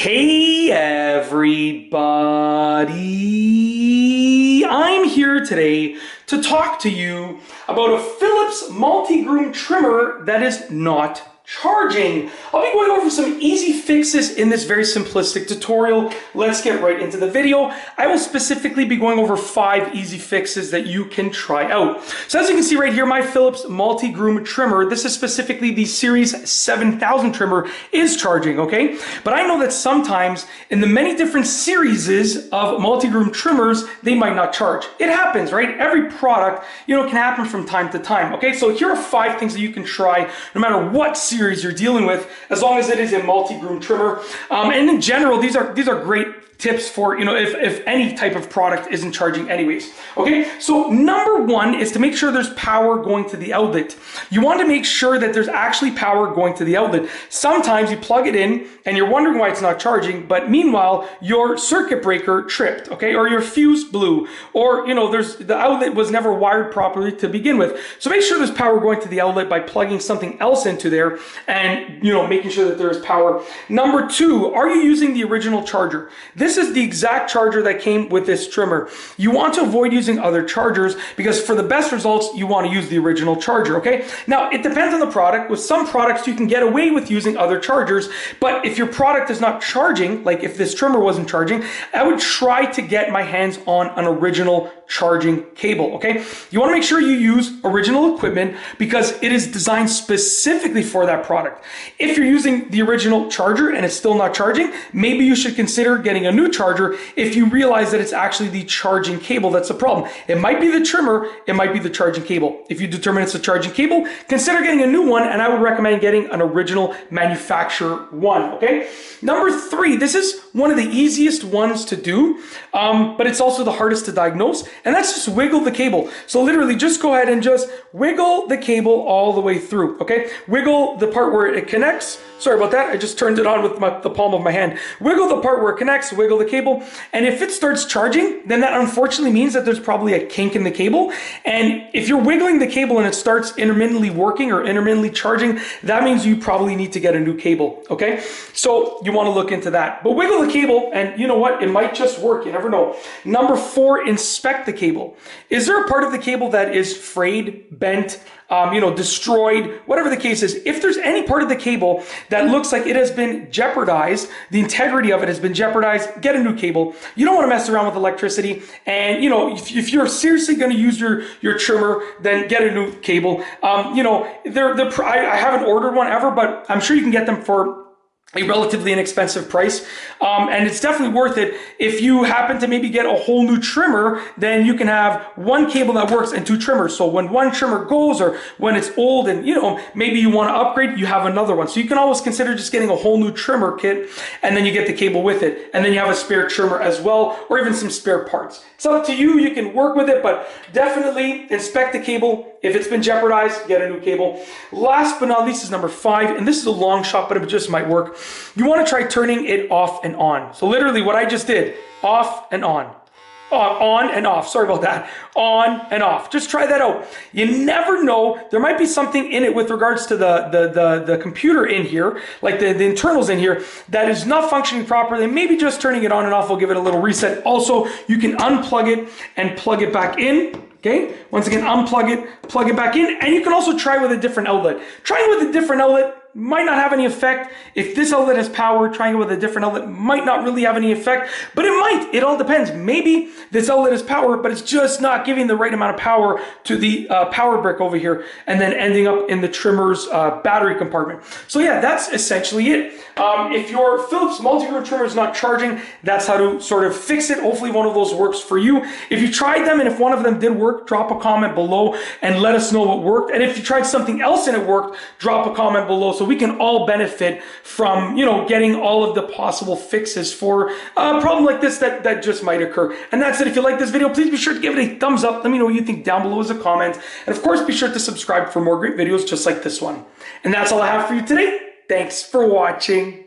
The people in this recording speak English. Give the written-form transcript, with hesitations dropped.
Hey everybody, I'm here today to talk to you about a Philips Multigroom trimmer that is not charging. I'll be going over some easy fixes in this very simplistic tutorial. Let's get right into the video. I will specifically be going over 5 easy fixes that you can try out. So as you can see right here, my Philips Multigroom trimmer, this is specifically the Series 7000 trimmer, is charging, okay? But I know that sometimes in the many different series of Multigroom trimmers, they might not charge. It happens, right? Every product, can happen from time to time, okay? So here are 5 things that you can try no matter what series you're dealing with, as long as it is a Multigroom trimmer. And in general, these are great tips for, if any type of product isn't charging anyways. Okay, so number 1 is to make sure there's power going to the outlet. You want to make sure that there's actually power going to the outlet. Sometimes you plug it in and you're wondering why it's not charging, but meanwhile, your circuit breaker tripped, okay, or your fuse blew, or, the outlet was never wired properly to begin with. So make sure there's power going to the outlet by plugging something else into there and, making sure that there's power. Number 2, are you using the original charger? This is the exact charger that came with this trimmer. You want to avoid using other chargers because for the best results, you want to use the original charger, okay? Now, it depends on the product. With some products, you can get away with using other chargers, but if your product is not charging, like if this trimmer wasn't charging, I would try to get my hands on an original charging cable, okay? You want to make sure you use original equipment because it is designed specifically for that product. If you're using the original charger and it's still not charging, maybe you should consider getting a new charger if you realize that it's actually the charging cable that's the problem. It might be the trimmer, it might be the charging cable. If you determine it's a charging cable, consider getting a new one, and I would recommend getting an original manufacturer one, okay? Number 3, this is one of the easiest ones to do, but it's also the hardest to diagnose, and that's just wiggle the cable. So literally just go ahead and just wiggle the cable all the way through, okay? Wiggle the part where it connects. Sorry about that, I just turned it on with the palm of my hand. Wiggle the part where it connects, wiggle the cable, and if it starts charging, then that unfortunately means that there's probably a kink in the cable, and if you're wiggling the cable and it starts intermittently working or intermittently charging, that means you probably need to get a new cable, okay? So you want to look into that. But wiggle the cable, and you know what? It might just work, you never know. Number 4, inspect the cable. Is there a part of the cable that is frayed, bent, destroyed, whatever the case is? If there's any part of the cable that looks like it has been jeopardized, the integrity of it has been jeopardized, get a new cable. You don't want to mess around with electricity, and if you're seriously going to use your trimmer, then get a new cable. I haven't ordered one ever, but I'm sure you can get them for a relatively inexpensive price, and it's definitely worth it. If you happen to maybe get a whole new trimmer, then you can have one cable that works and 2 trimmers. So when one trimmer goes, or when it's old and maybe you want to upgrade, you have another one. So you can always consider just getting a whole new trimmer kit, and then you get the cable with it, and then you have a spare trimmer as well, or even some spare parts. It's up to you. You can work with it, but definitely inspect the cable. If it's been jeopardized, get a new cable. Last but not least is number 5, and this is a long shot, but it just might work. You want to try turning it off and on. So literally what I just did, off and on. On and off, sorry about that. On and off, just try that out. You never know, there might be something in it with regards to the computer in here, like the internals in here, that is not functioning properly. Maybe just turning it on and off will give it a little reset. Also, you can unplug it and plug it back in. Okay, once again, unplug it, plug it back in, and you can also try with a different outlet. Trying with a different outlet might not have any effect. If this outlet has power, trying it with a different outlet might not really have any effect, but it might. It all depends. Maybe this outlet has power, but it's just not giving the right amount of power to the power brick over here, and then ending up in the trimmer's battery compartment. So yeah, that's essentially it. If your Philips Multigroom trimmer is not charging, that's how to sort of fix it. Hopefully one of those works for you. If you tried them and if one of them did work, drop a comment below and let us know what worked. And if you tried something else and it worked, drop a comment below so we can all benefit from, getting all of the possible fixes for a problem like this that just might occur. And that's it. If you like this video, please be sure to give it a thumbs up. Let me know what you think down below as a comment. And of course, be sure to subscribe for more great videos just like this one. And that's all I have for you today. Thanks for watching.